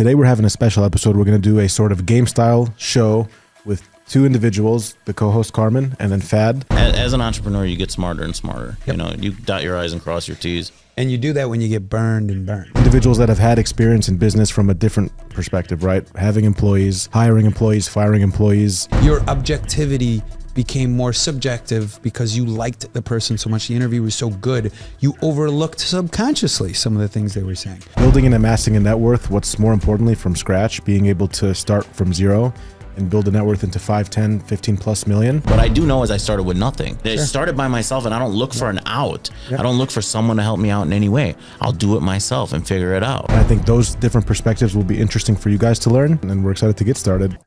Today we're having a special episode. We're going to do a sort of game style show with two individuals, the co-host Carmen and then Fad. As an entrepreneur, you get smarter and smarter. Yep. You know, you dot your I's and cross your T's. And you do that when you get burned and burned. Individuals that have had experience in business from a different perspective, right? Having employees, hiring employees, firing employees. Your objectivity became more subjective because you liked the person so much. The interview was so good, you overlooked subconsciously some of the things they were saying. Building and amassing a net worth, what's more importantly from scratch, being able to start from zero and build a net worth into 5, 10, 15 plus million. What I do know is I started with nothing. I started by myself, and I don't look for an out. I don't look for someone to help me out in any way. I'll do it myself and figure it out. And I think those different perspectives will be interesting for you guys to learn, and we're excited to get started.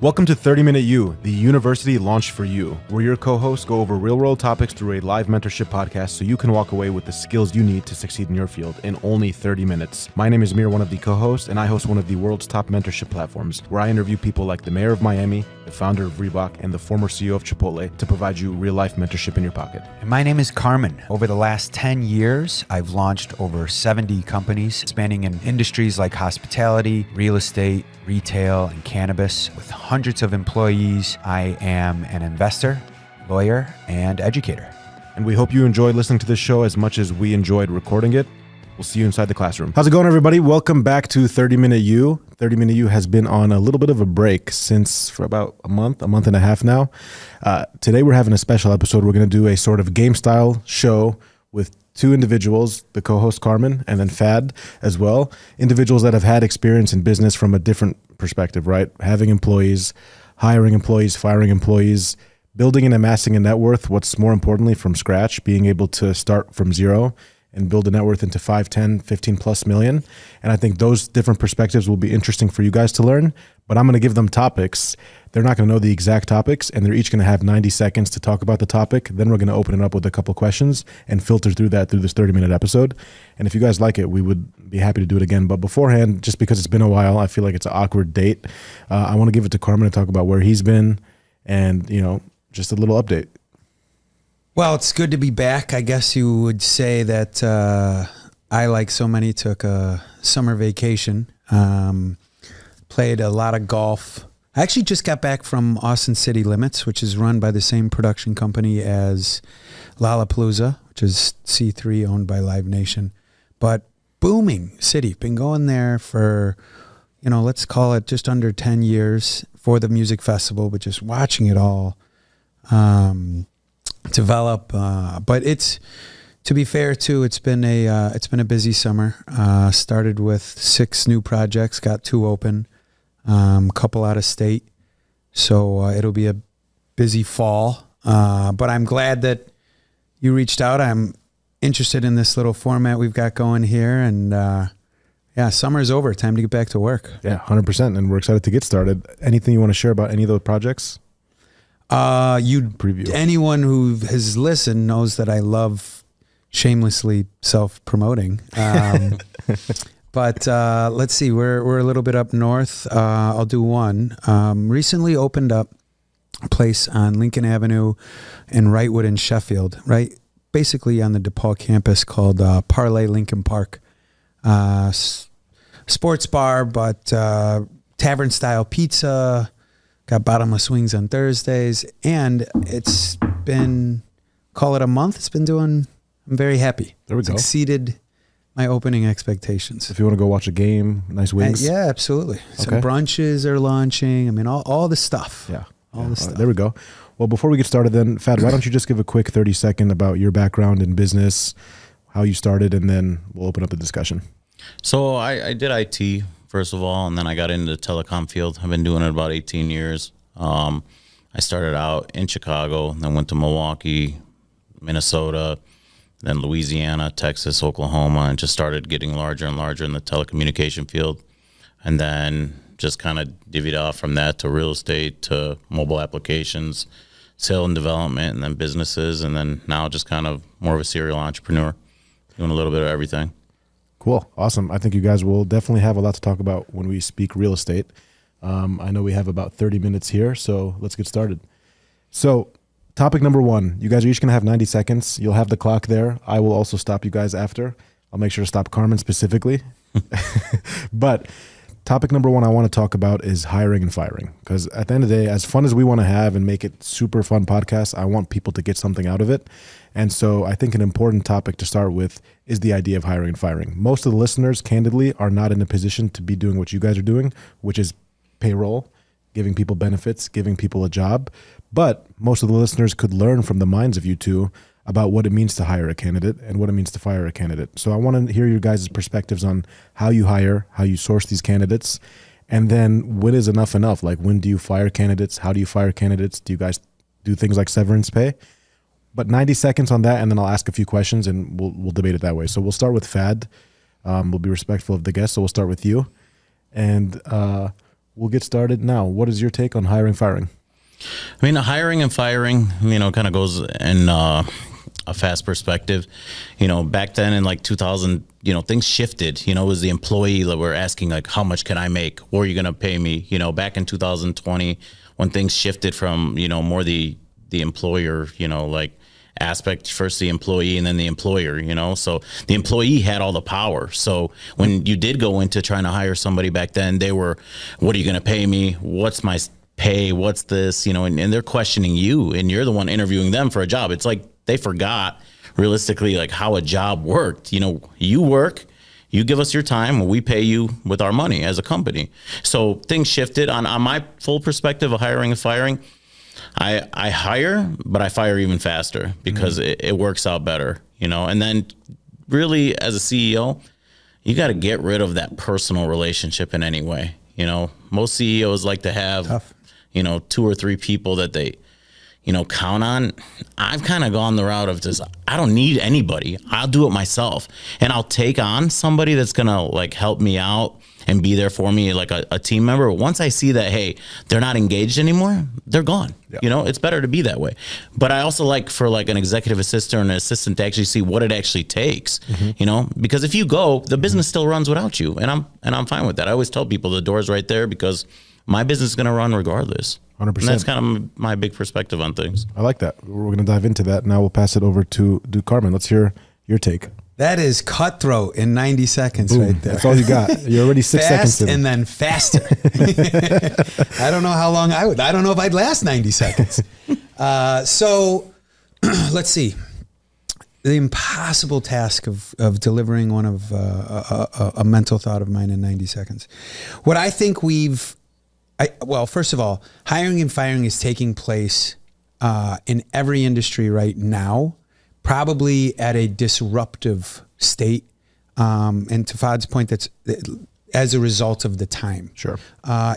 Welcome to 30 Minute You, the university launched for you, where your co-hosts go over real-world topics through a live mentorship podcast so you can walk away with the skills you need to succeed in your field in only 30 minutes. My name is Meer, one of the co-hosts, and I host one of the world's top mentorship platforms, where I interview people like the mayor of Miami, the founder of Reebok, and the former CEO of Chipotle to provide you real-life mentorship in your pocket. And my name is Carmen. Over the last 10 years, I've launched over 70 companies spanning in industries like hospitality, real estate, retail, and cannabis. With hundreds of employees, I am an investor, lawyer, and educator. And we hope you enjoyed listening to this show as much as we enjoyed recording it. We'll see you inside the classroom. How's it going, everybody? Welcome back to 30 Minute You. 30 Minute You has been on a little bit of a break for about a month and a half now. Today we're having a special episode. We're going to do a sort of game style show with two individuals, the co-host Carmen and then Fad as well. Individuals that have had experience in business from a different perspective, right? Having employees, hiring employees, firing employees, building and amassing a net worth, what's more importantly from scratch, being able to start from zero and build a net worth into 5, 10, 15 plus million. And I think those different perspectives will be interesting for you guys to learn, but I'm going to give them topics. They're not going to know the exact topics, and they're each going to have 90 seconds to talk about the topic. Then we're going to open it up with a couple questions and filter through that through this 30-minute episode. And if you guys like it, we would be happy to do it again. But beforehand, just because it's been a while, I feel like it's an awkward date. I want to give it to Carmen to talk about where he's been and, just a little update. Well, it's good to be back. I guess you would say that I, like so many, took a summer vacation, played a lot of golf. I actually just got back from Austin City Limits, which is run by the same production company as Lollapalooza, which is C3 owned by Live Nation. But booming city. Been going there for, let's call it just under 10 years for the music festival, but just watching it all develop. But to be fair too, it's been a busy summer. Started with 6 new projects, got 2 open. Couple out of state, so it'll be a busy fall, but I'm glad that you reached out. I'm interested in this little format we've got going here, and summer's over, time to get back to work. 100%, and we're excited to get started. Anything you want to share about any of those projects? Preview. Anyone who has listened knows that I love shamelessly self-promoting. But let's see, we're a little bit up north. I'll do one. Recently opened up a place on Lincoln Avenue in Wrightwood in Sheffield, right? Basically on the DePaul campus called Parlay Lincoln Park. Sports bar, but tavern style pizza. Got bottomless wings on Thursdays. And it's been, call it a month. I'm very happy. There we go. Exceeded my opening expectations. If you want to go watch a game, nice wings. Yeah, absolutely. Some brunches are launching. I mean, all the stuff. All the stuff. There we go. Well, before we get started then, Fad, why don't you just give a quick 30-second about your background in business, how you started, and then we'll open up the discussion. So I did IT, first of all, and then I got into the telecom field. I've been doing it about 18 years. I started out in Chicago, then went to Milwaukee, Minnesota, then Louisiana, Texas, Oklahoma, and just started getting larger and larger in the telecommunication field. And then just kind of divvied off from that to real estate, to mobile applications, sale and development, and then businesses. And then now just kind of more of a serial entrepreneur, doing a little bit of everything. Cool. Awesome. I think you guys will definitely have a lot to talk about when we speak real estate. I know we have about 30 minutes here, so let's get started. So topic number 1, you guys are each going to have 90 seconds. You'll have the clock there. I will also stop you guys after. I'll make sure to stop Carmen specifically. But Topic number one I want to talk about is hiring and firing. Because at the end of the day, as fun as we want to have and make it super fun podcast, I want people to get something out of it. And so I think an important topic to start with is the idea of hiring and firing. Most of the listeners, candidly, are not in a position to be doing what you guys are doing, which is payroll, giving people benefits, giving people a job. But most of the listeners could learn from the minds of you two about what it means to hire a candidate and what it means to fire a candidate. So I want to hear your guys' perspectives on how you hire, how you source these candidates, and then when is enough enough? Like, when do you fire candidates? How do you fire candidates? Do you guys do things like severance pay? But 90 seconds on that, and then I'll ask a few questions, and we'll debate it that way. So we'll start with Fad. We'll be respectful of the guest, so we'll start with you. And we'll get started now. What is your take on hiring, firing? I mean, the hiring and firing, kind of goes in a fast perspective. Back then in like 2000, things shifted. It was the employee that were asking, like, how much can I make? What are you going to pay me? Back in 2020, when things shifted from, more the employer, aspect, first the employee and then the employer, so the employee had all the power. So when you did go into trying to hire somebody back then, they were, what are you going to pay me? What's my pay? What's this? And they're questioning you, and you're the one interviewing them for a job. It's like they forgot realistically like how a job worked. You work, you give us your time, we pay you with our money as a company. So things shifted. On my full perspective of hiring and firing, I hire, but I fire even faster because it works out better, and then really as a CEO, you got to get rid of that personal relationship in any way. Most CEOs like to have, Tough. 2 or 3 people that they, count on. I've kind of gone the route of just, I don't need anybody. I'll do it myself, and I'll take on somebody that's going to like help me out and be there for me like a team member. Once I see that, hey, they're not engaged anymore, they're gone. Yeah. It's better to be that way. But I also like for like an executive assistant or an assistant to actually see what it actually takes, because if you go, the business still runs without you. And I'm fine with that. I always tell people the door's right there because my business is going to run regardless. 100%. And that's kind of my big perspective on things. I like that. We're going to dive into that. Now we'll pass it over to Carmen. Let's hear your take. That is cutthroat in 90 seconds. Boom. Right there. That's all you got. You're already 6 Fast seconds in. and then faster. I don't know how long I don't know if I'd last 90 seconds. So let's see. The impossible task of delivering one of a mental thought of mine in 90 seconds. What I think first of all, hiring and firing is taking place in every industry right now, probably at a disruptive state. And to Fad's point, that's as a result of the time. Sure.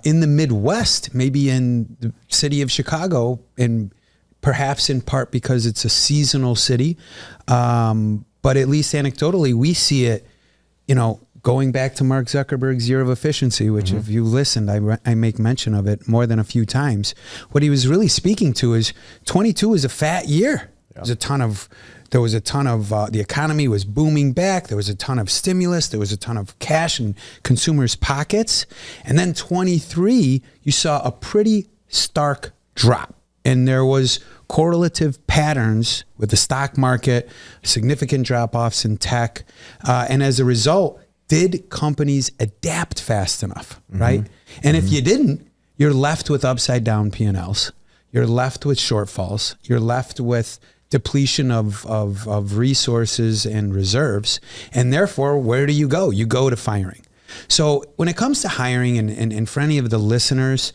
In the Midwest, maybe in the city of Chicago, and perhaps in part because it's a seasonal city. But at least anecdotally, we see it, going back to Mark Zuckerberg's year of efficiency, which if you listened, I make mention of it more than a few times. What he was really speaking to is 22 is a fat year. Yeah. There was a ton of the economy was booming back. There was a ton of stimulus. There was a ton of cash in consumers' pockets. And then 23, you saw a pretty stark drop. And there was correlative patterns with the stock market, significant drop-offs in tech. And as a result, did companies adapt fast enough, right? And if you didn't, you're left with upside down P&Ls. You're left with shortfalls. You're left with depletion of resources and reserves. And therefore, where do you go? You go to firing. So when it comes to hiring, and for any of the listeners,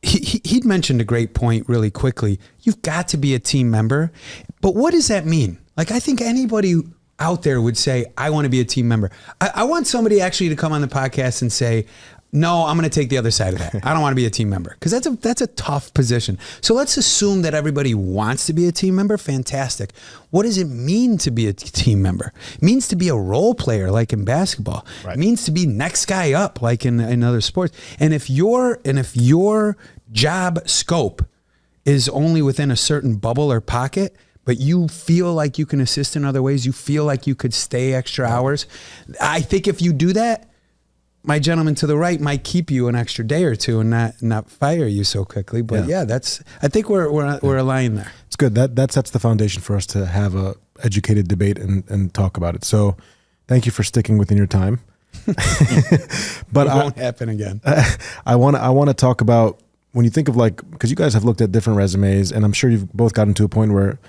he'd mentioned a great point really quickly. You've got to be a team member. But what does that mean? Like, I think anybody out there would say, I want to be a team member. I want somebody actually to come on the podcast and say, no, I'm going to take the other side of that. I don't want to be a team member, because that's a tough position. So let's assume that everybody wants to be a team member. Fantastic. What does it mean to be a team member? It means to be a role player, like in basketball. Right. It means to be next guy up, like in other sports. And if your job scope is only within a certain bubble or pocket, but you feel like you can assist in other ways, you feel like you could stay extra hours, I think if you do that, my gentleman to the right might keep you an extra day or two and not fire you so quickly. But I think we're aligned there. It's good. That sets the foundation for us to have a educated debate and talk about it. So thank you for sticking within your time. But it won't happen again. I want to talk about when you think of like, because you guys have looked at different resumes, and I'm sure you've both gotten to a point where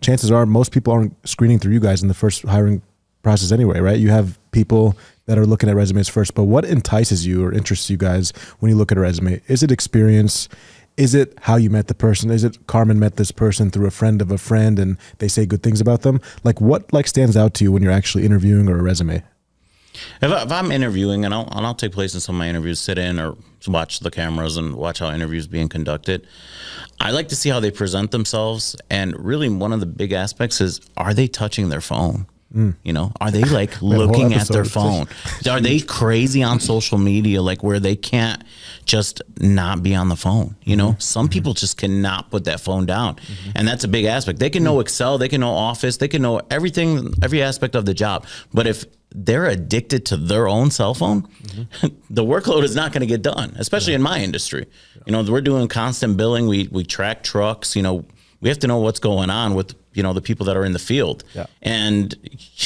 chances are most people aren't screening through you guys in the first hiring process anyway, right? You have people that are looking at resumes first, but what entices you or interests you guys when you look at a resume? Is it experience? Is it how you met the person? Is it Carmen met this person through a friend of a friend and they say good things about them? Like what like stands out to you when you're actually interviewing or a resume? If I'm interviewing, and I'll take place in some of my interviews, sit in or watch the cameras and watch how interviews being conducted, I like to see how they present themselves. And really one of the big aspects is, are they touching their phone? You know, are they like looking at their phone? Are they crazy on social media, like where they can't just not be on the phone? You know, some people just cannot put that phone down. And that's a big aspect. They can know Excel, they can know Office, they can know everything, every aspect of the job. But if they're addicted to their own cell phone, the workload is not going to get done, especially in my industry. You know, we're doing constant billing. We track trucks, you know, we have to know what's going on with, you know, the people that are in the field. And,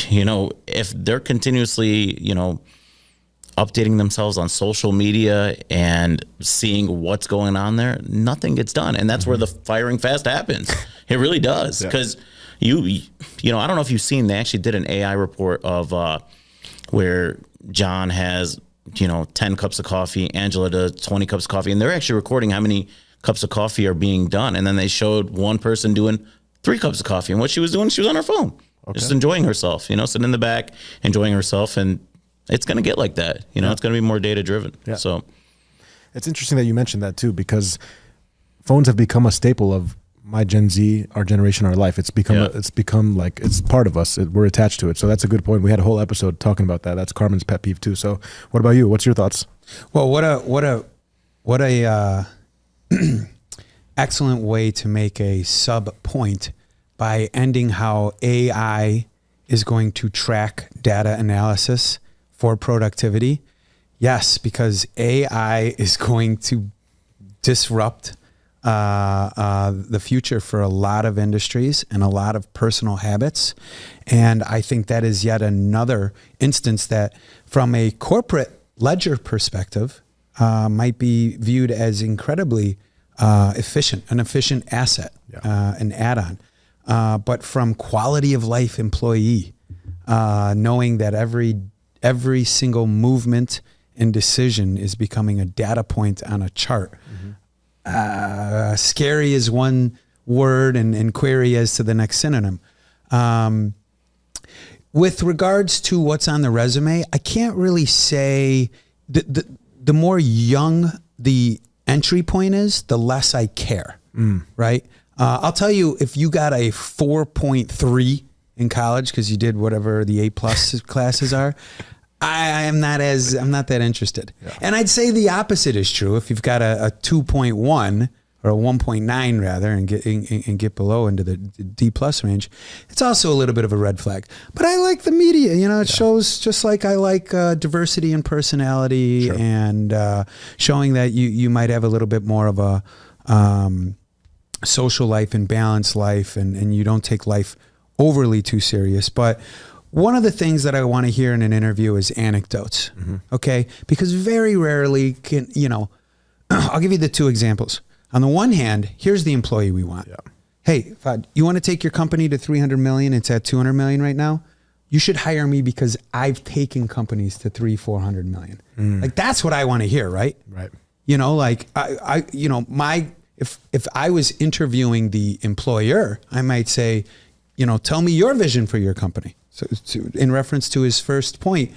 you know, if they're continuously, you know, updating themselves on social media and seeing what's going on there, nothing gets done. And that's where the firing fast happens. It really does. Because you know, I don't know if you've seen, they actually did an AI report of where John has, you know, 10 cups of coffee, Angela does 20 cups of coffee, and they're actually recording how many cups of coffee are being done. And then they showed one person doing 3 cups of coffee, and what she was doing, she was on her phone, just enjoying herself, you know, sitting in the back, enjoying herself. And it's going to get like that, you know, it's going to be more data driven. So it's interesting that you mentioned that too, because phones have become a staple of my Gen Z, our generation, our life. It's become it's become like it's part of us. We're attached to it. So that's a good point. We had a whole episode talking about that. That's Carmen's pet peeve too. So what about you? What's your thoughts? Well, what a excellent way to make a sub point by ending how AI is going to track data analysis for productivity. Yes, because AI is going to disrupt the future for a lot of industries and a lot of personal habits. And I think that is yet another instance that from a corporate ledger perspective might be viewed as incredibly efficient, an efficient asset, an add-on. But from quality of life employee, knowing that every single movement and decision is becoming a data point on a chart. Scary is one word and query as to the next synonym. With regards to what's on the resume, I can't really say the more young the entry point is, the less I care, right? I'll tell you, if you got a 4.3 in college because you did whatever the A+ classes are, I'm not that interested. And I'd say the opposite is true. If you've got a 2.1 or a 1.9 rather, and get below into the D+ range, it's also a little bit of a red flag. But I like the media. You know, it shows, just like I like diversity and personality, and showing that you might have a little bit more of a social life and balanced life, and you don't take life overly too serious. But one of the things that I want to hear in an interview is anecdotes, okay? Because very rarely can, you know, I'll give you the two examples. On the one hand, here's the employee we want. Hey, Fad, you want to take your company to 300 million? It's at 200 million right now. You should hire me because I've taken companies to 300-400 million. Like, that's what I want to hear, right? Right. You know, like I you know, if I was interviewing the employer, I might say, you know, tell me your vision for your company. So in reference to his first point,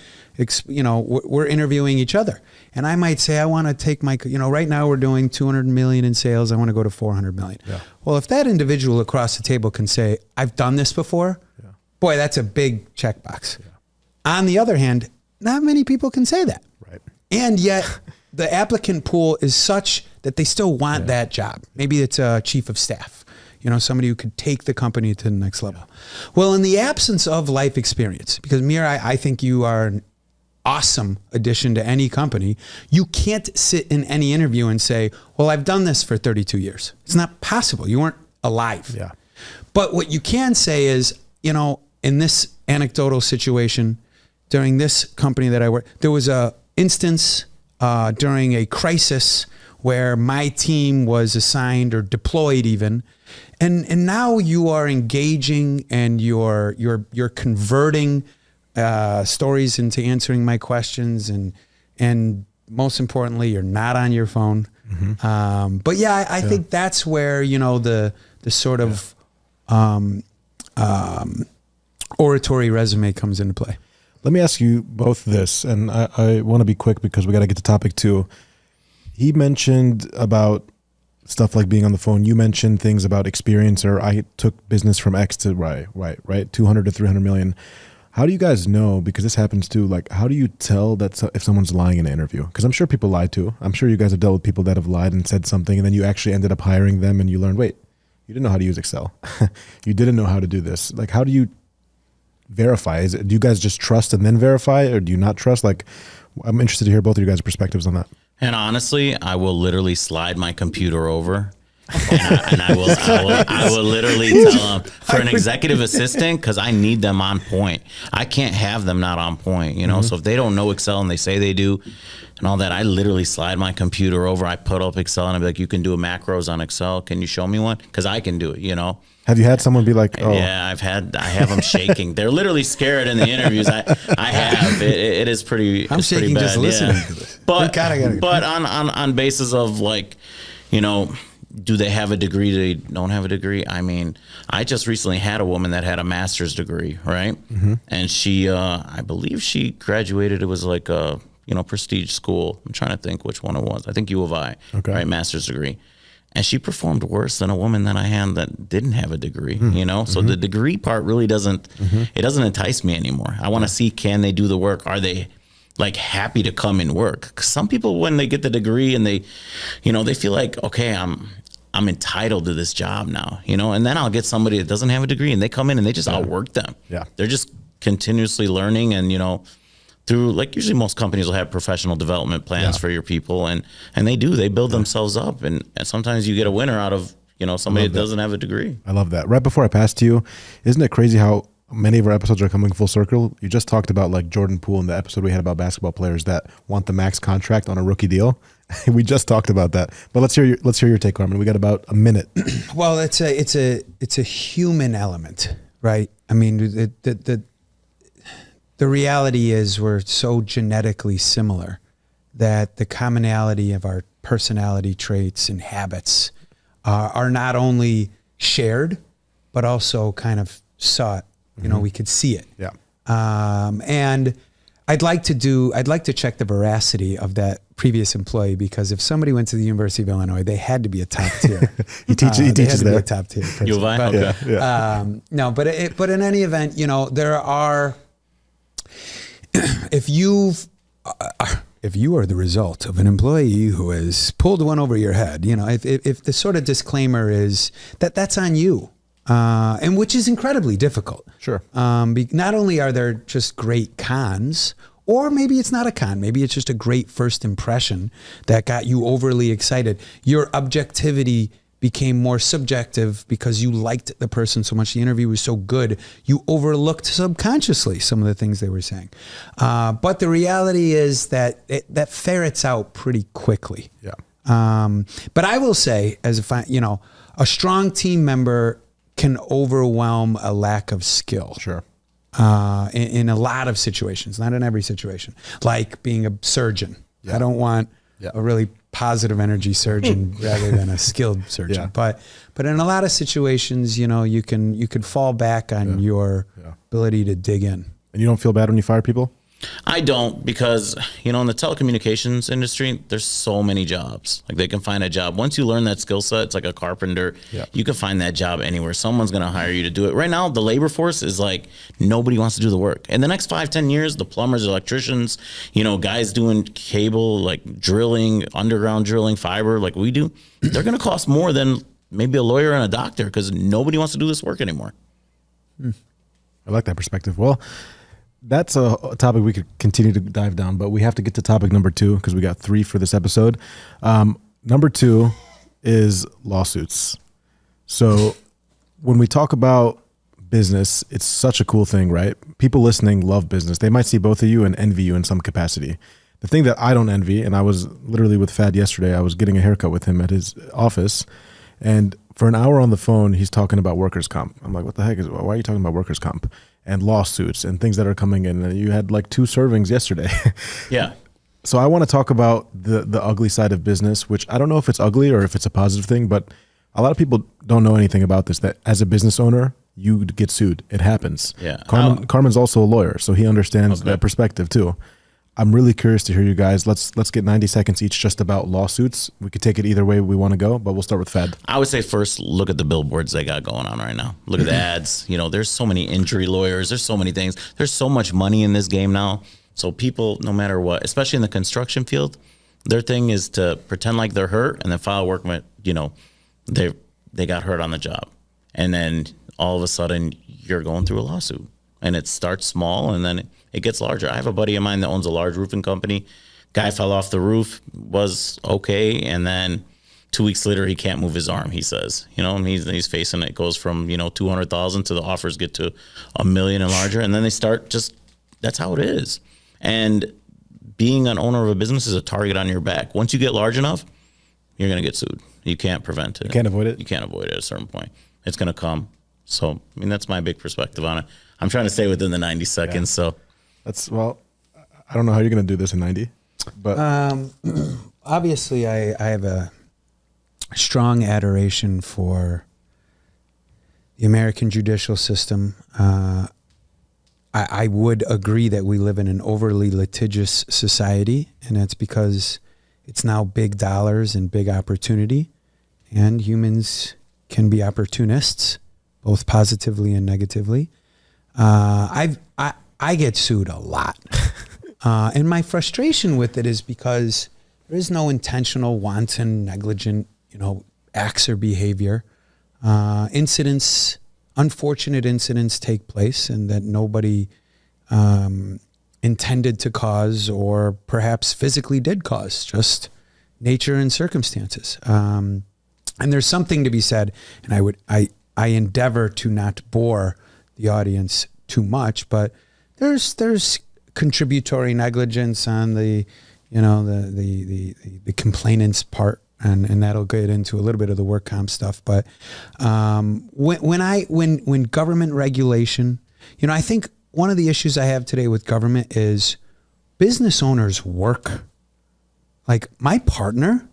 you know, we're interviewing each other. And I might say, I want to take my, you know, right now we're doing 200 million in sales. I want to go to 400 million. Well, if that individual across the table can say, I've done this before, boy, that's a big checkbox. On the other hand, not many people can say that. Right. And yet the applicant pool is such that they still want that job. Maybe it's a chief of staff. You know, somebody who could take the company to the next level. Well, in the absence of life experience, because Meer, I think you are an awesome addition to any company. You can't sit in any interview and say, well, I've done this for 32 years. It's not possible. You weren't alive. But what you can say is, you know, in this anecdotal situation, during this company that I work, there was a instance during a crisis where my team was assigned or deployed even. And now you are engaging and you're converting stories into answering my questions, and most importantly, you're not on your phone. But yeah, I think that's where, you know, the sort of oratory resume comes into play. Let me ask you both this, and I want to be quick because we got to get to topic 2. He mentioned about stuff like being on the phone. You mentioned things about experience, or I took business from X to right, 200 to 300 million. How do you guys know, because this happens too, like how do you tell that if someone's lying in an interview? Because I'm sure people lie too. I'm sure you guys have dealt with people that have lied and said something, and then you actually ended up hiring them and you learned, wait, you didn't know how to use Excel. You didn't know how to do this. Like, how do you verify? Do you guys just trust and then verify, or do you not trust? Like, I'm interested to hear both of you guys' perspectives on that. And honestly, I will literally slide my computer over, and I will literally tell them for an executive assistant, because I need them on point. I can't have them not on point, you know. So if they don't know Excel and they say they do, and all that, I literally slide my computer over. I put up Excel and I'm like, you can do macros on Excel. Can you show me one? Because I can do it, you know. Have you had someone be like, oh. Yeah, I have them shaking. They're literally scared in the interviews. I have. It is pretty, I'm shaking pretty bad. just listening to this. But on basis of, like, you know, do they have a degree? They don't have a degree. I mean, I just recently had a woman that had a master's degree, right? And she, I believe she graduated. It was like a, you know, prestige school. I'm trying to think which one it was. I think U of I, right? Master's degree. And she performed worse than a woman that I had that didn't have a degree, you know? So the degree part really doesn't, it doesn't entice me anymore. I want to see, can they do the work? Are they like happy to come and work? Because some people, when they get the degree and they, you know, they feel like, okay, I'm entitled to this job now, you know? And then I'll get somebody that doesn't have a degree and they come in and they just outwork them. Yeah. They're just continuously learning, and, you know, through, like, usually most companies will have professional development plans for your people, and they build themselves up, and sometimes you get a winner out of, you know, somebody that doesn't have a degree. I love that. Right before I pass to you, isn't it crazy how many of our episodes are coming full circle? You just talked about, like, Jordan Poole in the episode we had about basketball players that want the max contract on a rookie deal. We just talked about that, but let's hear your take, Carmen. We got about a minute. Well, it's a human element, right? I mean, the reality is we're so genetically similar that the commonality of our personality traits and habits are not only shared, but also kind of sought. You know, we could see it. Yeah. And I'd like to check the veracity of that previous employee, because if somebody went to the University of Illinois, they had to be a top tier. he teaches there. A top tier person. U of I? But, Okay. No, but in any event, you know, there are. If you are the result of an employee who has pulled one over your head, you know, if the sort of disclaimer is that's on you, and which is incredibly difficult. Sure. Not only are there just great cons, or maybe it's not a con, maybe it's just a great first impression that got you overly excited. Your objectivity became more subjective because you liked the person so much. The interview was so good, you overlooked subconsciously some of the things they were saying. But the reality is that that ferrets out pretty quickly. Yeah. But I will say, a strong team member can overwhelm a lack of skill. Sure. In a lot of situations, not in every situation. Like being a surgeon. Yeah. I don't want a really positive energy surgeon rather than a skilled surgeon. But in a lot of situations, you know, you can fall back on your ability to dig in. And you don't feel bad when you fire people? I don't, because, you know, in the telecommunications industry, there's so many jobs. Like, they can find a job. Once you learn that skill set, it's like a carpenter. Yeah. You can find that job anywhere. Someone's going to hire you to do it. Right now, the labor force is like, nobody wants to do the work. In the next 5-10 years, the plumbers, electricians, you know, guys doing cable, like drilling, underground drilling, fiber, like we do, they're going to cost more than maybe a lawyer and a doctor, because nobody wants to do this work anymore. I like that perspective. Well, that's a topic we could continue to dive down, but we have to get to topic number 2 because we got 3 for this episode. Number 2 is lawsuits. So when we talk about business, it's such a cool thing, right? People listening love business. They might see both of you and envy you in some capacity. The thing that I don't envy, and I was literally with Fad yesterday, I was getting a haircut with him at his office, and for an hour on the phone, he's talking about workers' comp. I'm like, what the heck why are you talking about workers' comp and lawsuits and things that are coming in? And you had like 2 servings yesterday. Yeah. So I want to talk about the ugly side of business, which I don't know if it's ugly or if it's a positive thing, but a lot of people don't know anything about this, that as a business owner, you get sued. It happens. Yeah. Carmen's also a lawyer, so he understands that perspective too. I'm really curious to hear you guys. Let's get 90 seconds each just about lawsuits. We could take it either way we want to go, but we'll start with Fad. I would say first, look at the billboards they got going on right now. Look at the ads. You know, there's so many injury lawyers. There's so many things. There's so much money in this game now. So people, no matter what, especially in the construction field, their thing is to pretend like they're hurt and then file workman, you know, they got hurt on the job. And then all of a sudden you're going through a lawsuit. And it starts small and then it gets larger. I have a buddy of mine that owns a large roofing company. Guy fell off the roof, was okay, and then 2 weeks later he can't move his arm, he says. You know, and he's facing it goes from, you know, 200,000 to the offers get to $1 million and larger, and then they start just, that's how it is. And being an owner of a business is a target on your back. Once you get large enough, you're going to get sued. You can't prevent it. You can't avoid it? You can't avoid it at a certain point. It's going to come. So, I mean, that's my big perspective on it. I'm trying to stay within the 90 seconds. So Well, I don't know how you're going to do this in 90, but obviously I have a strong adoration for the American judicial system. I would agree that we live in an overly litigious society, and that's because it's now big dollars and big opportunity, and humans can be opportunists, both positively and negatively. I get sued a lot. And my frustration with it is because there is no intentional, wanton, negligent, acts or behavior. Unfortunate incidents take place and that nobody intended to cause or perhaps physically did cause, just nature and circumstances. And there's something to be said, and I endeavor to not bore the audience too much, but there's contributory negligence on the complainant's part, and that'll get into a little bit of the work comp stuff. But when government regulation, I think one of the issues I have today with government is business owners work. Like, my partner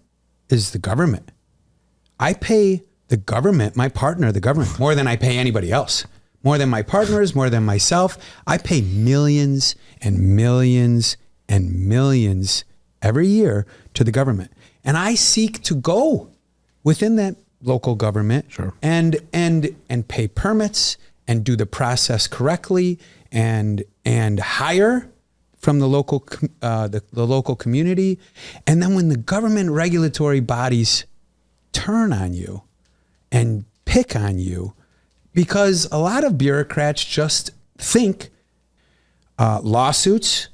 is the government. I pay the government, my partner, the government, more than I pay anybody else. More than my partners, more than myself. I pay millions and millions and millions every year to the government. And I seek to go within that local government, sure, and pay permits and do the process correctly and hire from the local community. And then when the government regulatory bodies turn on you and pick on you, because a lot of bureaucrats just think lawsuits,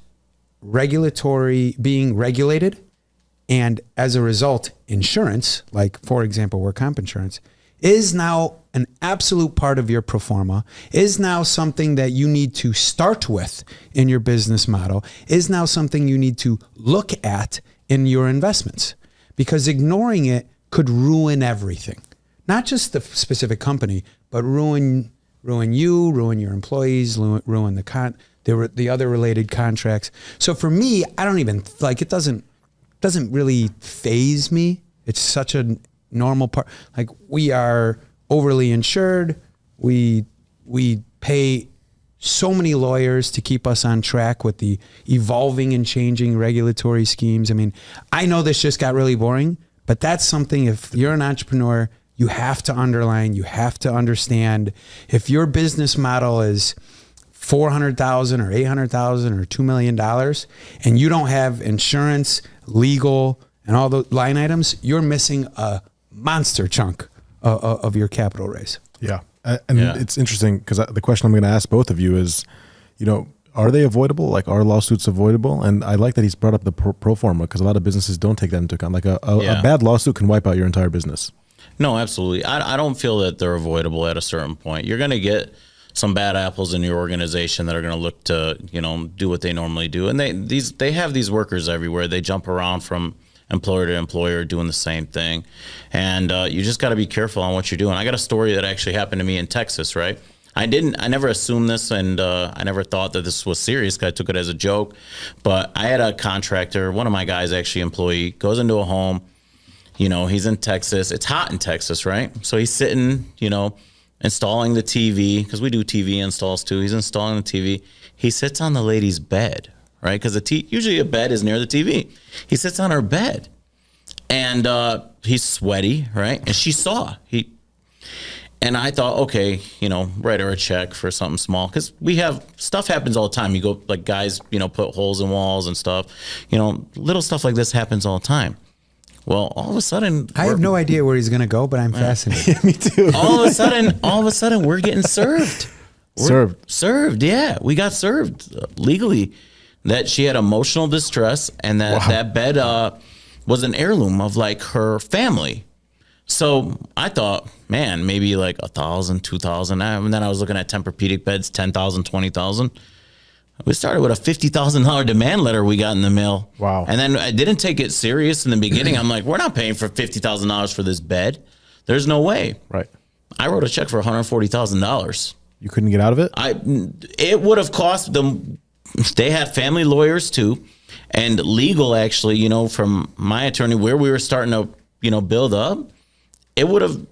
being regulated, and as a result, insurance, like, for example, work comp insurance, is now an absolute part of your pro forma, is now something that you need to start with in your business model, is now something you need to look at in your investments, because ignoring it could ruin everything. Not just the specific company, but ruin you, ruin your employees, ruin the other related contracts. So for me, I don't even it doesn't really faze me. It's such a normal part. Like, we are overly insured. We pay so many lawyers to keep us on track with the evolving and changing regulatory schemes. I mean, I know this just got really boring, but that's something, if you're an entrepreneur, you have to underline, you have to understand. If your business model is $400,000 or $800,000 or $2 million and you don't have insurance, legal, and all the line items, you're missing a monster chunk of your capital raise. Yeah. It's interesting because the question I'm going to ask both of you is, are they avoidable? Like, are lawsuits avoidable? And I like that he's brought up the pro forma, because a lot of businesses don't take that into account. Like a bad lawsuit can wipe out your entire business. No, absolutely. I don't feel that they're avoidable at a certain point. You're going to get some bad apples in your organization that are going to look to, you know, do what they normally do. And they have these workers everywhere. They jump around from employer to employer doing the same thing. And you just got to be careful on what you're doing. I got a story that actually happened to me in Texas, right? I never assumed this, and I never thought that this was serious because I took it as a joke. But I had a contractor, one of my guys, actually employee, goes into a home. You know, he's in Texas. It's hot in Texas, right? So he's sitting, you know, installing the TV, because we do TV installs too. He's installing the TV. He sits on the lady's bed, right? Because usually a bed is near the TV. He sits on her bed, and he's sweaty, right? And she saw. And I thought, okay, you know, write her a check for something small, because stuff happens all the time. You go, like, guys, you know, put holes in walls and stuff. You know, little stuff like this happens all the time. Well, all of a sudden, I have no idea where he's going to go, but I'm fascinated. Me too. all of a sudden, we're getting served. Served, yeah. We got served legally that she had emotional distress, and that bed was an heirloom of, like, her family. So I thought, man, maybe like 1,000, 2,000. And then I was looking at Tempur-Pedic beds, 10,000, 20,000. We started with a $50,000 demand letter we got in the mail. Wow. And then I didn't take it serious in the beginning. I'm like, we're not paying for $50,000 for this bed. There's no way. Right. I wrote a check for $140,000. You couldn't get out of it? It would have cost them. They had family lawyers too, and legal, actually, you know, from my attorney, where we were starting to, you know, build up. It would have,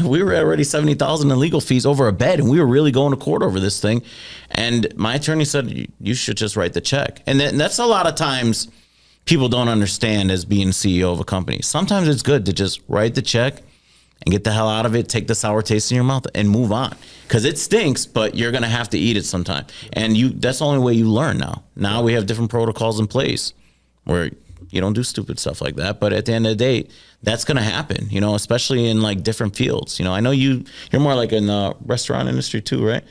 we were already $70,000 in legal fees over a bed, and we were really going to court over this thing. And my attorney said, you should just write the check. And that's a lot of times people don't understand as being CEO of a company. Sometimes it's good to just write the check and get the hell out of it, take the sour taste in your mouth, and move on. Because it stinks, but you're going to have to eat it sometime. And that's the only way you learn now. Now we have different protocols in place where you don't do stupid stuff like that. But at the end of the day, that's going to happen, you know, especially in, like, different fields. You know, I know you're more like in the restaurant industry too, right?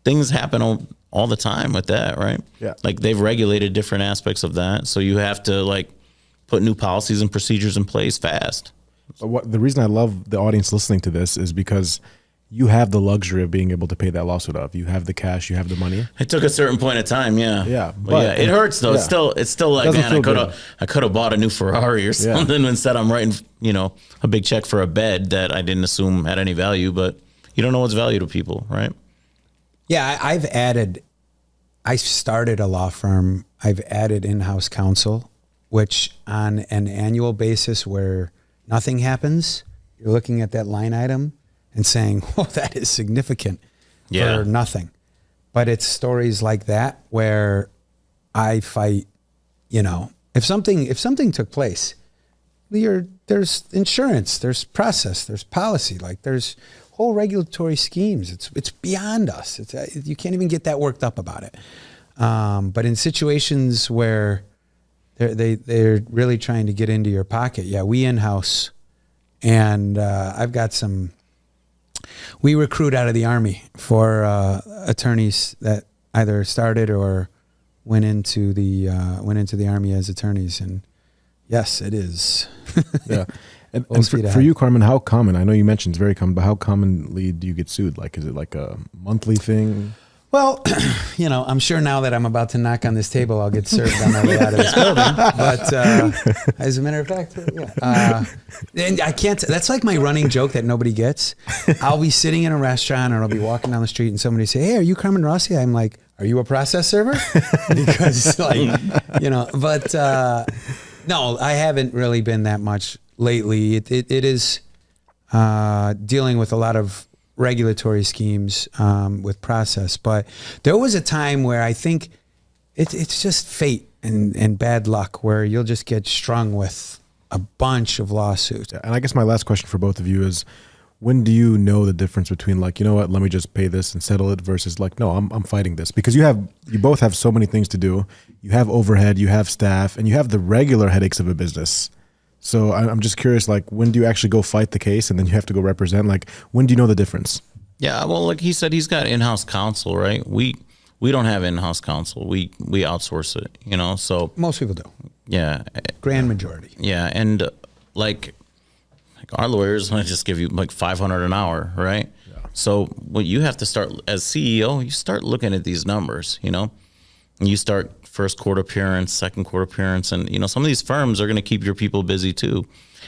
Things happen all the time with that, right? Yeah. Like, they've regulated different aspects of that. So you have to, like, put new policies and procedures in place fast. The reason I love the audience listening to this is because you have the luxury of being able to pay that lawsuit off. You have the cash, you have the money. It took a certain point of time, yeah. Yeah, but yeah, it hurts though. Yeah. It's still like, man, I could have bought a new Ferrari or something. Instead I'm writing, you know, a big check for a bed that I didn't assume had any value, but you don't know what's value to people, right? Yeah, I started a law firm. I've added in-house counsel, which on an annual basis where nothing happens, you're looking at that line item and saying, "Oh, that is significant for nothing." But it's stories like that where I fight. You know, if something took place, there's insurance, there's process, there's policy, like there's whole regulatory schemes. It's beyond us. You can't even get that worked up about it. But in situations where they're really trying to get into your pocket, we in-house, and I've got some. We recruit out of the Army for attorneys that either started or went into the Army as attorneys, and yes, it is. Yeah, and for you, Carmen, how common? I know you mentioned it's very common, but how commonly do you get sued? Like, is it like a monthly thing? Well, you know, I'm sure now that I'm about to knock on this table, I'll get served on my way out of this building. But as a matter of fact, and I can't. That's like my running joke that nobody gets. I'll be sitting in a restaurant, or I'll be walking down the street, and somebody say, "Hey, are you Carmen Rossi?" I'm like, "Are you a process server?" Because, like, you know. But no, I haven't really been that much lately. It is dealing with a lot of regulatory schemes with process, but there was a time where I think it's just fate and bad luck where you'll just get strung with a bunch of lawsuits. And I guess my last question for both of you is, when do you know the difference between, like, you know what, let me just pay this and settle it, versus like, no, I'm fighting this? Because you both have so many things to do. You have overhead, you have staff, and you have the regular headaches of a business. So I'm just curious, like, when do you actually go fight the case, and then you have to go represent? Like, when do you know the difference? Yeah, well, like he said, he's got in-house counsel, right? We don't have in-house counsel. We outsource it, you know. So most people do. Yeah, grand majority. Yeah, and like our lawyers want to just give you like $500 an hour, right? Yeah. So what you have to start as CEO, you start looking at these numbers, you know, and you start first quarter appearance, second quarter appearance. And, you know, some of these firms are going to keep your people busy too.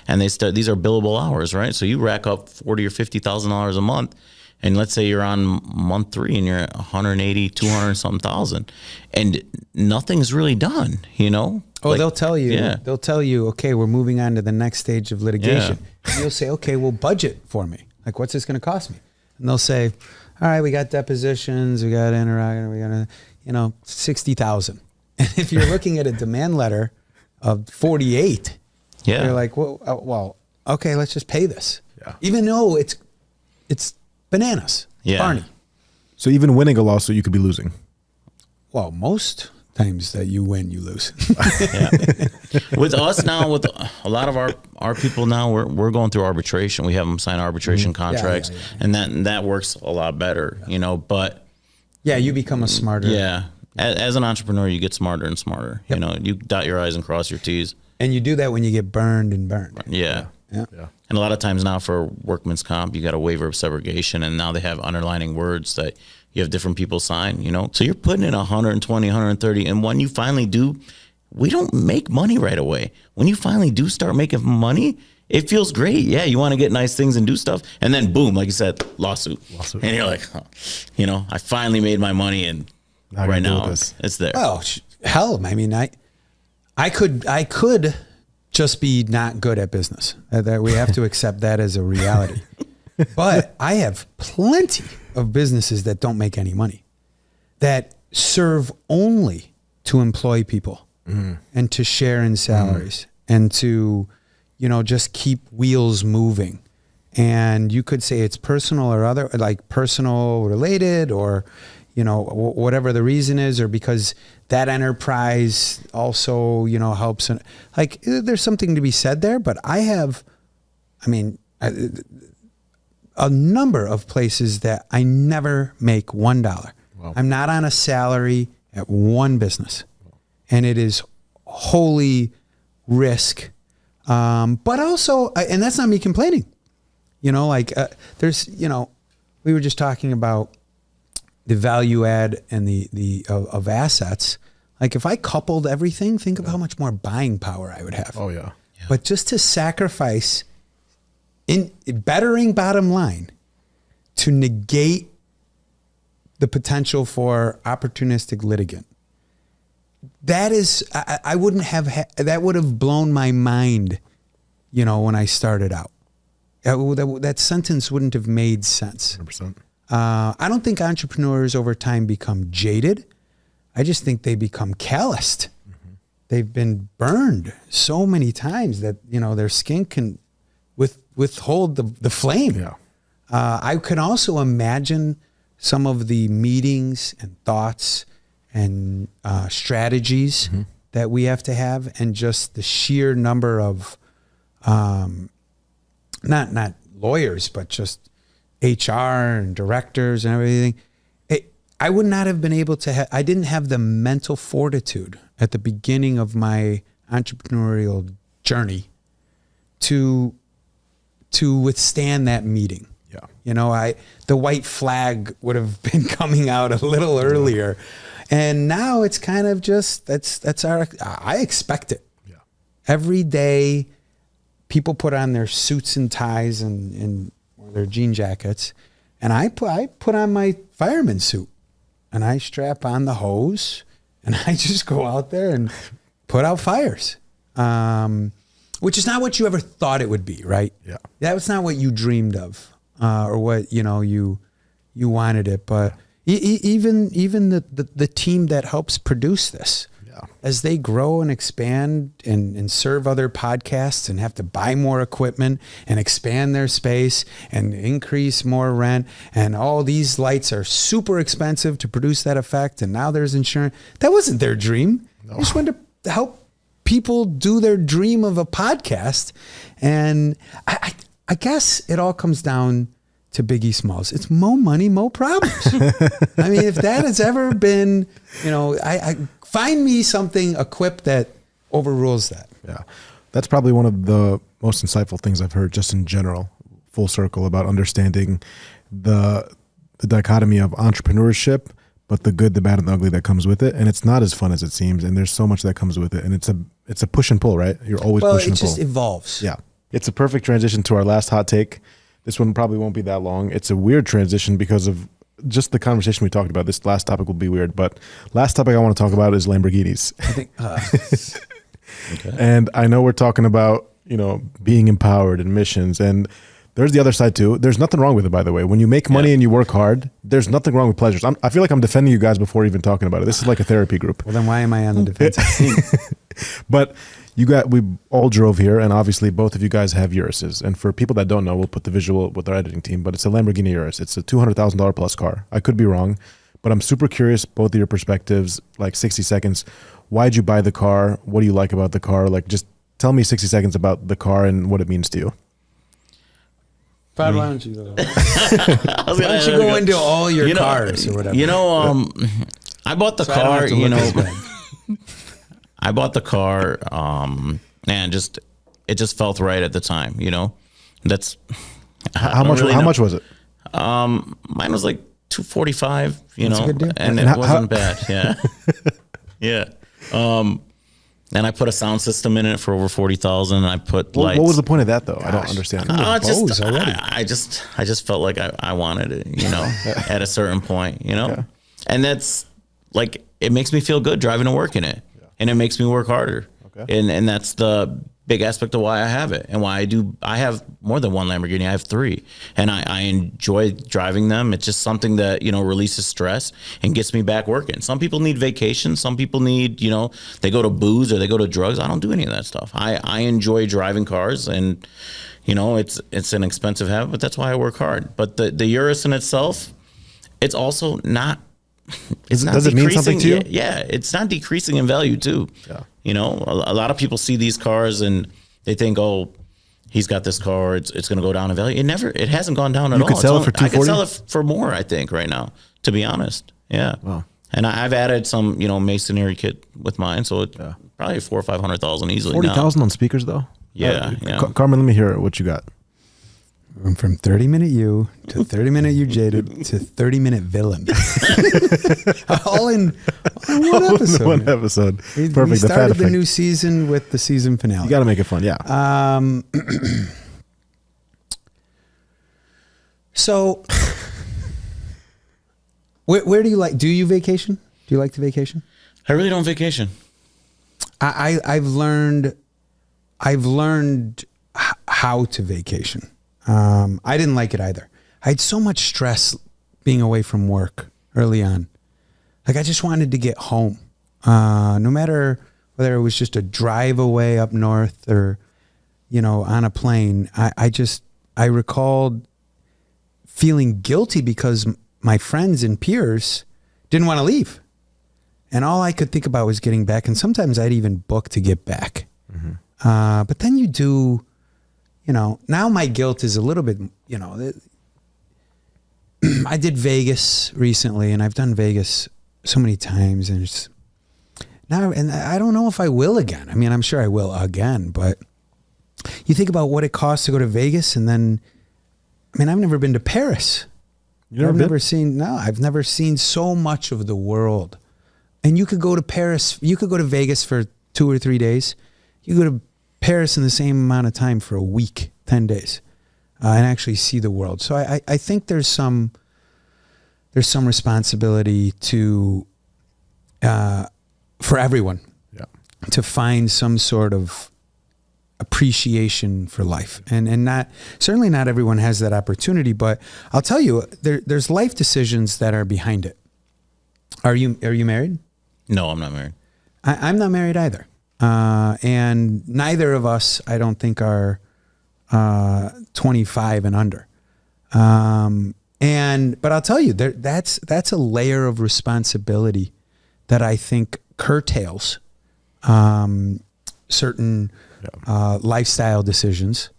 And these are billable hours, right? So you rack up $40,000 or $50,000 a month. And let's say you're on month 3 and you're at 180, 200 something thousand, and nothing's really done, you know? Oh, like, they'll tell you, yeah. okay, we're moving on to the next stage of litigation. Yeah. You'll say, okay, well, budget for me. Like, what's this going to cost me? And they'll say, all right, we got depositions, we got interrogatory, we got, you know, 60,000. And if you're looking at a demand letter of 48, yeah, you're like, well, okay, let's just pay this. Yeah. Even though it's bananas. Yeah. Barney. So even winning a lawsuit, you could be losing. Well, most times that you win, you lose. Yeah. With us now, with a lot of our people now, we're going through arbitration. We have them sign arbitration contracts, and that works a lot better, you know. But yeah, you become a smarter. Yeah, as an entrepreneur, you get smarter and smarter. Yep. You know, you dot your I's and cross your T's. And you do that when you get burned and burned. Yeah. Yeah. And a lot of times now for workman's comp, you got a waiver of subrogation, and now they have underlining words that you have different people sign, you know? So you're putting in 120, 130, and when you finally do, we don't make money right away. When you finally do start making money, it feels great. Yeah, you want to get nice things and do stuff, and then boom, like you said, lawsuit. And you're like, oh, you know, I finally made my money, and right now it's there. Well, hell, I mean, I could just be not good at business. That we have to accept that as a reality. But I have plenty of businesses that don't make any money, that serve only to employ people and to share in salaries and to, you know, just keep wheels moving. And you could say it's personal or other, like personal related, or, you know, whatever the reason is, or because that enterprise also, you know, helps. And like, there's something to be said there, but I have, I mean, a number of places that I never make $1. Wow. I'm not on a salary at one business, and it is wholly risk. But also, and that's not me complaining, you know, like there's, you know, we were just talking about the value add and the of assets. Like if I coupled everything, think of how much more buying power I would have. Oh yeah. But just to sacrifice in bettering bottom line to negate the potential for opportunistic litigant. That is, I wouldn't have, that would have blown my mind, you know, when I started out. That sentence wouldn't have made sense. 100%. I don't think entrepreneurs over time become jaded. I just think they become calloused. Mm-hmm. They've been burned so many times that, you know, their skin can withhold the flame. Yeah. I can also imagine some of the meetings and thoughts and strategies that we have to have, and just the sheer number of not lawyers, but just HR and directors and everything. I would not have been able to I didn't have the mental fortitude at the beginning of my entrepreneurial journey to withstand that meeting. Yeah. You know, the white flag would have been coming out a little earlier. And now it's kind of just, I expect it. Yeah. Every day people put on their suits and ties and or their jean jackets, and I put on my fireman suit, and I strap on the hose, and I just go out there and put out fires. Which is not what you ever thought it would be, right? Yeah. That was not what you dreamed of, or what, you know, you wanted it. But even the team that helps produce this, as they grow and expand and serve other podcasts and have to buy more equipment and expand their space and increase more rent, and all these lights are super expensive to produce that effect, and now there's insurance. That wasn't their dream. No. They just wanted to help people do their dream of a podcast. And I guess it all comes down to Biggie Smalls. It's mo money, mo problems. I mean, if that has ever been, you know, I find me something equipped that overrules that. Yeah. That's probably one of the most insightful things I've heard just in general, full circle, about understanding the dichotomy of entrepreneurship, but the good, the bad, and the ugly that comes with it. And it's not as fun as it seems. And there's so much that comes with it. And it's a push and pull, right? You're always pushing and pull. Well, it just evolves. Yeah. It's a perfect transition to our last hot take. This one probably won't be that long. It's a weird transition because of just the conversation we talked about. This last topic will be weird, but last topic I want to talk about is Lamborghinis. I think, Okay. And I know we're talking about, being empowered and missions, and there's the other side too. There's nothing wrong with it, by the way. When you make money and you work hard, there's nothing wrong with pleasures. I feel like I'm defending you guys before even talking about it. This is like a therapy group. well, then why am I on the defensive team? But we all drove here, and obviously both of you guys have Uruses. And for people that don't know, we'll put the visual with our editing team, but it's a Lamborghini Urus. It's a $200,000 plus car. I could be wrong, but I'm super curious, both of your perspectives, like 60 seconds. Why'd you buy the car? What do you like about the car? Like, just tell me 60 seconds about the car and what it means to you. Brad, why don't you go? Why Why don't you go into all your cars or whatever? I bought the So I don't car, have to look as bad. I bought the car, and it just felt right at the time, That's How much was it? Mine was like $245, That's a good deal. and it wasn't bad. Yeah. Yeah. And I put a sound system in it for over 40,000. And I put lights. What was the point of that, though? I don't understand. I just felt like I wanted it, at a certain point, Okay. and that's like, it makes me feel good driving to work in it, and it makes me work harder. Okay. And that's the big aspect of why I have it, and why I have more than one Lamborghini. I have 3, and I enjoy driving them. It's just something that, releases stress and gets me back working. Some people need vacation. Some people need, they go to booze or they go to drugs. I don't do any of that stuff. I enjoy driving cars, and, it's an expensive habit, but that's why I work hard. But the Urus in itself, it's also not, it's not does it mean something to you? Yeah, it's not decreasing in value too. Yeah. A lot of people see these cars and they think, oh, he's got this car, it's going to go down in value. It hasn't gone down at all. You could sell it for $240? I could sell it for more, I think, right now, to be honest. Yeah. Wow. And I've added some, masonry kit with mine, so it's probably 400,000 or 500,000 easily. 40,000 on speakers, though. Yeah, yeah. Carmen, let me hear what you got. From 30-minute you to 30-minute you jaded to 30-minute villain. all in one episode. One episode. We Perfect. started the new season with the season finale. You got to make it fun, yeah. So, where do you vacation? Do you like to vacation? I really don't vacation. I've learned how to vacation. I didn't like it either. I had so much stress being away from work early on. Like, I just wanted to get home. No matter whether it was just a drive away up north or, on a plane. I recalled feeling guilty because my friends and peers didn't want to leave. And all I could think about was getting back. And sometimes I'd even book to get back. Mm-hmm. But then you do, now my guilt is a little bit, I did Vegas recently, and I've done Vegas so many times, and and I don't know if I will again. I mean, I'm sure I will again, but you think about what it costs to go to Vegas, and then, I've never been to Paris. I've never seen so much of the world. And you could go to Paris, you could go to Vegas for 2 or 3 days. You go to Paris in the same amount of time for a week, 10 days, and actually see the world. So I think there's some responsibility to, for everyone, to find some sort of appreciation for life, and certainly not everyone has that opportunity. But I'll tell you, there's life decisions that are behind it. Are you married? No, I'm not married. I'm not married either. And neither of us, I don't think, are 25 and under. But I'll tell you, that's a layer of responsibility that I think curtails certain lifestyle decisions.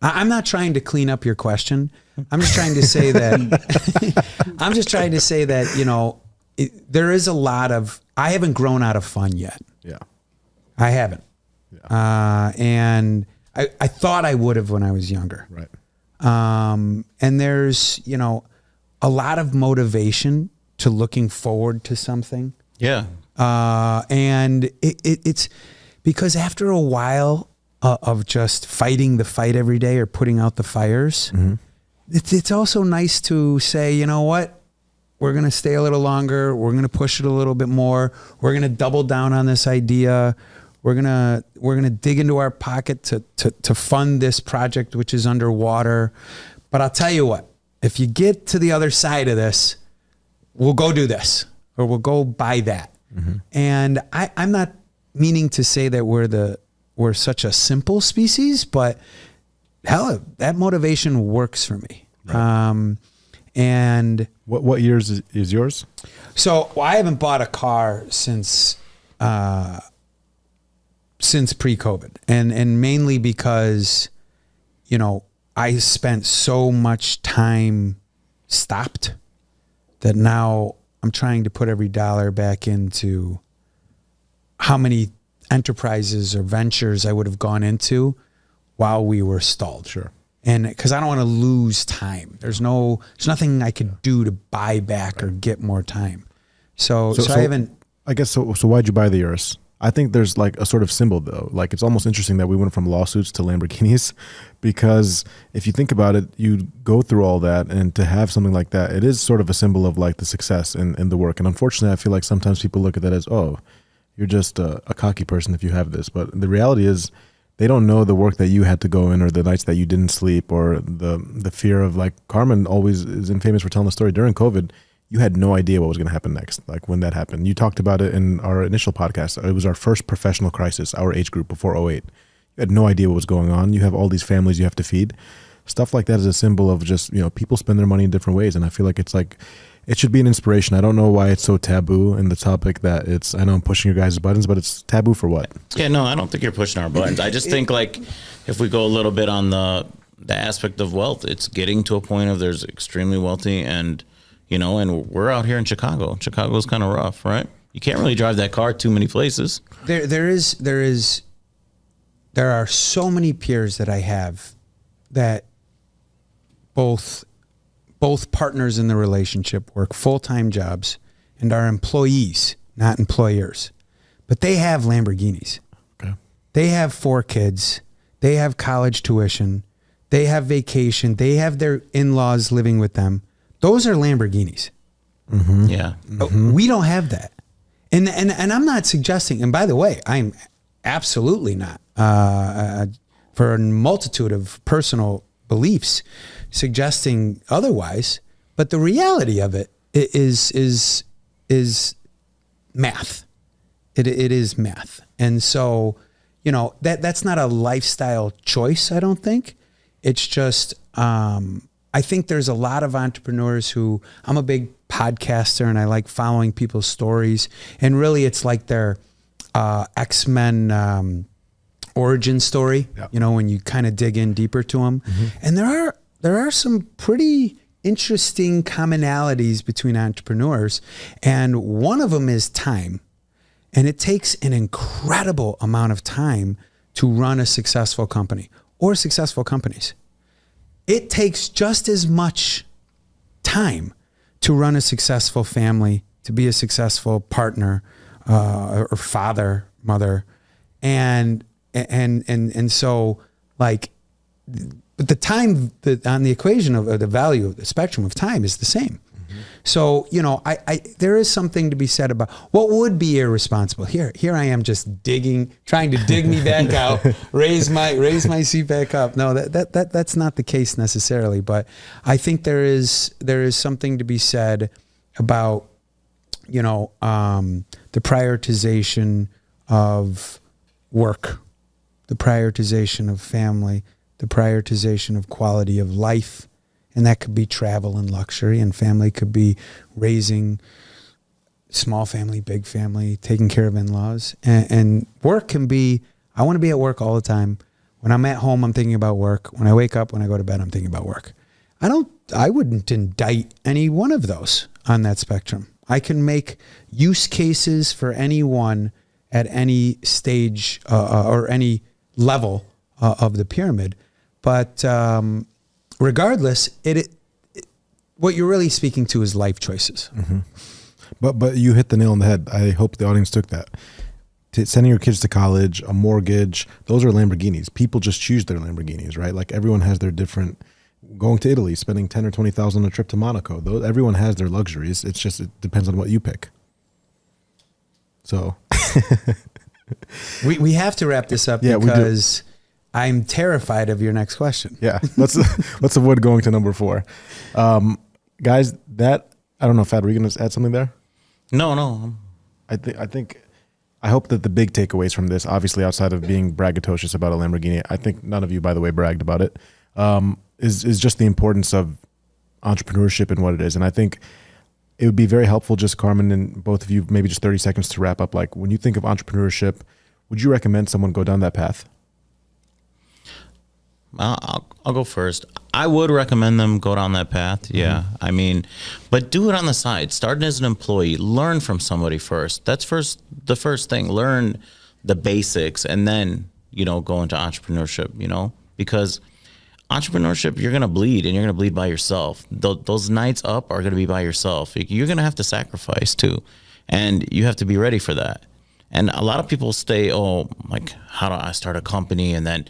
I'm not trying to clean up your question. I'm just trying to say that. There is a lot of. I haven't grown out of fun yet. Yeah. I haven't. Yeah. And I thought I would have when I was younger. Right. And there's, a lot of motivation to looking forward to something. Yeah. And it's because after a while of just fighting the fight every day or putting out the fires, it's also nice to say, you know what? We're going to stay a little longer. We're going to push it a little bit more. We're going to double down on this idea. We're going to dig into our pocket to fund this project, which is underwater. But I'll tell you what, if you get to the other side of this, we'll go do this or we'll go buy that. And I'm not meaning to say that we're such a simple species, but hell, that motivation works for me. Right. And what years is yours? So I haven't bought a car since pre-COVID, and mainly because, I spent so much time stopped that now I'm trying to put every dollar back into how many enterprises or ventures I would have gone into while we were stalled. Sure. And because I don't want to lose time. There's nothing I could do to buy back or get more time. So I haven't. I guess so. So why'd you buy the Urus? I think there's like a sort of symbol though. Like it's almost interesting that we went from lawsuits to Lamborghinis, because if you think about it, you go through all that, and to have something like that, it is sort of a symbol of like the success and the work. And unfortunately, I feel like sometimes people look at that as, oh, you're just a cocky person if you have this. But the reality is, they don't know the work that you had to go in, or the nights that you didn't sleep, or the fear of, like, Carmen always is infamous for telling the story. During COVID, you had no idea what was going to happen next. Like when that happened, you talked about it in our initial podcast. It was our first professional crisis, our age group before 08. You had no idea what was going on. You have all these families you have to feed. Stuff like that is a symbol of just, people spend their money in different ways. And I feel like it should be an inspiration. I don't know why it's so taboo in the topic that it's, I know I'm pushing your guys' buttons, but it's taboo for what? Yeah, no, I don't think you're pushing our buttons. I just think, like, if we go a little bit on the aspect of wealth, it's getting to a point of there's extremely wealthy and, and we're out here in Chicago. Chicago's kind of rough, right? You can't really drive that car too many places. There are so many peers that I have that both partners in the relationship work full-time jobs and are employees, not employers. But they have Lamborghinis. Okay. They have 4 kids. They have college tuition. They have vacation. They have their in-laws living with them. Those are Lamborghinis. Mm-hmm. Yeah. Mm-hmm. We don't have that. And I'm not suggesting, and by the way, I'm absolutely not, for a multitude of personal beliefs, suggesting otherwise, but the reality of it is math. It is math. And so, that's not a lifestyle choice, I don't think. It's just, I think there's a lot of entrepreneurs who, I'm a big podcaster and I like following people's stories, and really it's like their X-Men origin story, when you kind of dig in deeper to them. Mm-hmm. And there are some pretty interesting commonalities between entrepreneurs, and one of them is time. And it takes an incredible amount of time to run a successful company or successful companies. It takes just as much time to run a successful family, to be a successful partner, or father, mother. And so, like, but the time on the equation of the value of the spectrum of time is the same. Mm-hmm. So, there is something to be said about what would be irresponsible. Here I am just trying to dig me back out, raise my seat back up. No, that's not the case necessarily, but I think there is something to be said about, the prioritization of work, the prioritization of family, the prioritization of quality of life. And that could be travel and luxury, and family could be raising small family, big family, taking care of in-laws. And work can be, I want to be at work all the time. When I'm at home, I'm thinking about work. When I wake up, when I go to bed, I'm thinking about work. I wouldn't indict any one of those on that spectrum. I can make use cases for anyone at any stage or any level of the pyramid. But regardless, what you're really speaking to is life choices. Mm-hmm. But you hit the nail on the head. I hope the audience took that. Sending your kids to college, a mortgage, those are Lamborghinis. People just choose their Lamborghinis, right? Like everyone has their different. Going to Italy, spending 10 or 20,000 on a trip to Monaco. Everyone has their luxuries. It's just it depends on what you pick. So we have to wrap this up because I'm terrified of your next question. Yeah, let's avoid going to number 4, guys. That I don't know, Fad, were you going to add something there? No. I hope that the big takeaways from this, obviously outside of being braggadocious about a Lamborghini, I think none of you, by the way, bragged about it. Is just the importance of entrepreneurship and what it is. And I think it would be very helpful, just Carmen and both of you, maybe just 30 seconds to wrap up. Like when you think of entrepreneurship, would you recommend someone go down that path? I'll go first. I would recommend them go down that path. Yeah. Mm-hmm. I mean, but do it on the side. Starting as an employee, learn from somebody first. That's the first thing. Learn the basics and then, go into entrepreneurship, because entrepreneurship, you're going to bleed and you're going to bleed by yourself. Those nights up are going to be by yourself. You're going to have to sacrifice too. And you have to be ready for that. And a lot of people say, like, how do I start a company? And then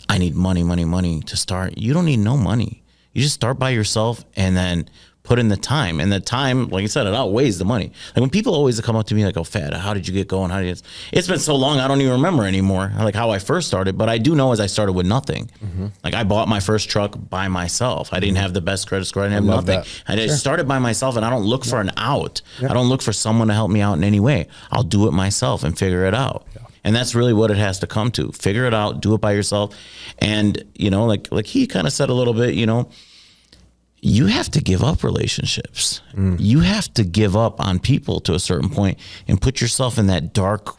I need money to start. You don't need no money. You just start by yourself and then put in the time. And the time, like I said, it outweighs the money. Like when people always come up to me like, oh, Fad, how did you get going? It's been so long, I don't even remember anymore, like how I first started. But I do know as I started with nothing. Mm-hmm. Like I bought my first truck by myself. I didn't have the best credit score. I didn't have nothing. I just started by myself, and I don't look for an out. I don't look for someone to help me out in any way. I'll do it myself and figure it out. Yeah. And that's really what it has to come to. Figure it out, do it by yourself. And, like he kind of said a little bit, you have to give up relationships. You have to give up on people to a certain point and put yourself in that dark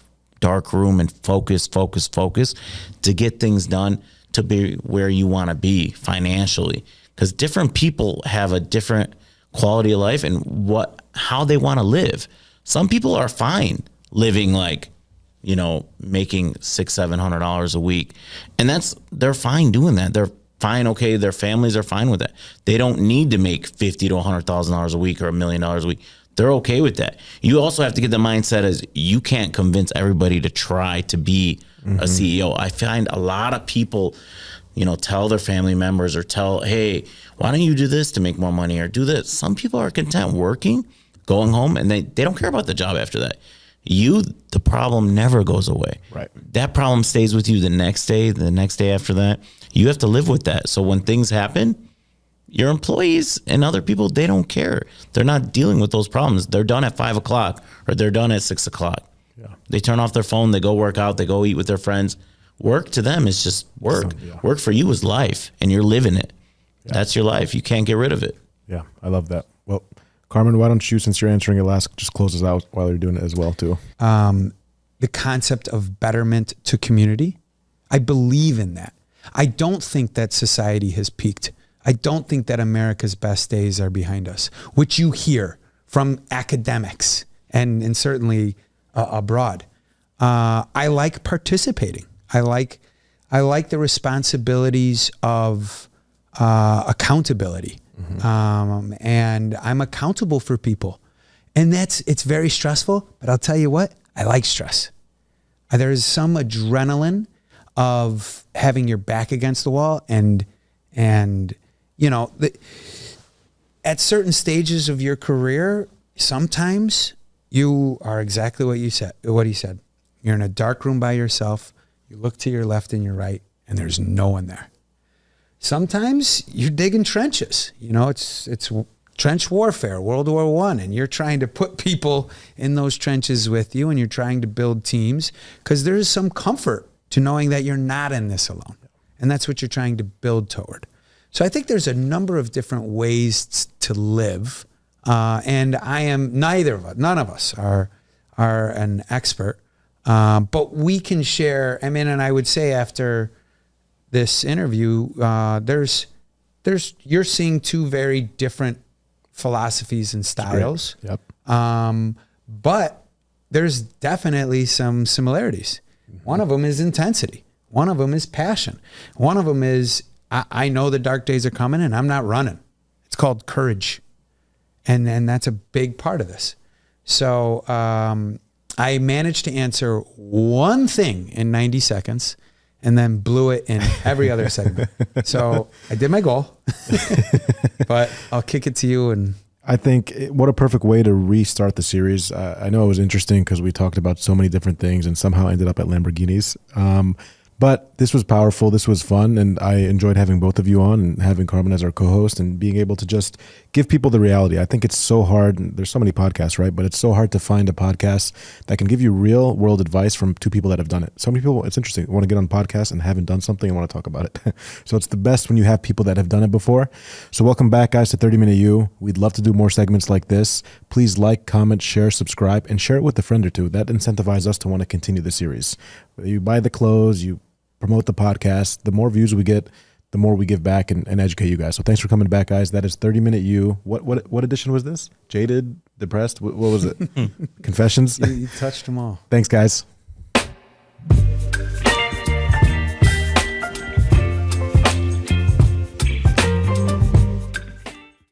room and focus to get things done to be where you want to be financially. Because different people have a different quality of life and how they want to live. Some people are fine living like, making $600-700 a week. And they're fine doing that. They're fine. Okay. Their families are fine with that. They don't need to make $50,000 to $100,000 a week or $1 million a week. They're okay with that. You also have to get the mindset as you can't convince everybody to try to be a CEO. I find a lot of people, tell their family members or hey, why don't you do this to make more money or do this? Some people are content working, going home, and they don't care about the job after that. The problem never goes away. Right. That problem stays with you the next day after that. You have to live with that. So when things happen, your employees and other people, they don't care. They're not dealing with those problems. They're done at 5 o'clock or they're done at 6 o'clock. Yeah. They turn off their phone, they go work out, they go eat with their friends. Work to them is just work. Work for you is life, and you're living it. Yeah. That's your life. You can't get rid of it. Yeah, I love that. Well, Carmen, why don't you, since you're answering it last, just close us out while you're doing it as well, too. The concept of betterment to community, I believe in that. I don't think that society has peaked. I don't think that America's best days are behind us, which you hear from academics and certainly abroad. I like participating. I like the responsibilities of accountability. Mm-hmm. And I'm accountable for people. And it's very stressful, but I'll tell you what, I like stress. There's some adrenaline of having your back against the wall and at certain stages of your career, sometimes you are exactly what he said. You're in a dark room by yourself. You look to your left and your right, and there's no one there. Sometimes you're digging trenches. It's trench warfare, World War I, and you're trying to put people in those trenches with you, and you're trying to build teams because there's some comfort to knowing that you're not in this alone. And that's what you're trying to build toward. So I think there's a number of different ways to live. And none of us are an expert. But we can share, and I would say after this interview, you're seeing two very different philosophies and styles. Yep. But there's definitely some similarities. Mm-hmm. One of them is intensity. One of them is passion. One of them is, I know the dark days are coming and I'm not running. It's called courage. And that's a big part of this. So I managed to answer one thing in 90 seconds and then blew it in every other segment. So I did my goal, but I'll kick it to you. And I think what a perfect way to restart the series. I know it was interesting because we talked about so many different things and somehow ended up at Lamborghinis. But this was powerful. This was fun. And I enjoyed having both of you on and having Carmen as our co-host and being able to just give people the reality. I think it's so hard. There's so many podcasts, right? But it's so hard to find a podcast that can give you real world advice from two people that have done it. So many people, it's interesting, want to get on podcasts and haven't done something and want to talk about it. So it's the best when you have people that have done it before. So welcome back, guys, to 30 Minute You. We'd love to do more segments like this. Please like, comment, share, subscribe, and share it with a friend or two. That incentivizes us to want to continue the series. You buy the clothes, you promote the podcast. The more views we get, the more we give back and educate you guys. So thanks for coming back, guys. That is 30 Minute You. What edition was this? Jaded? Depressed? What was it? Confessions? you touched them all. Thanks, guys.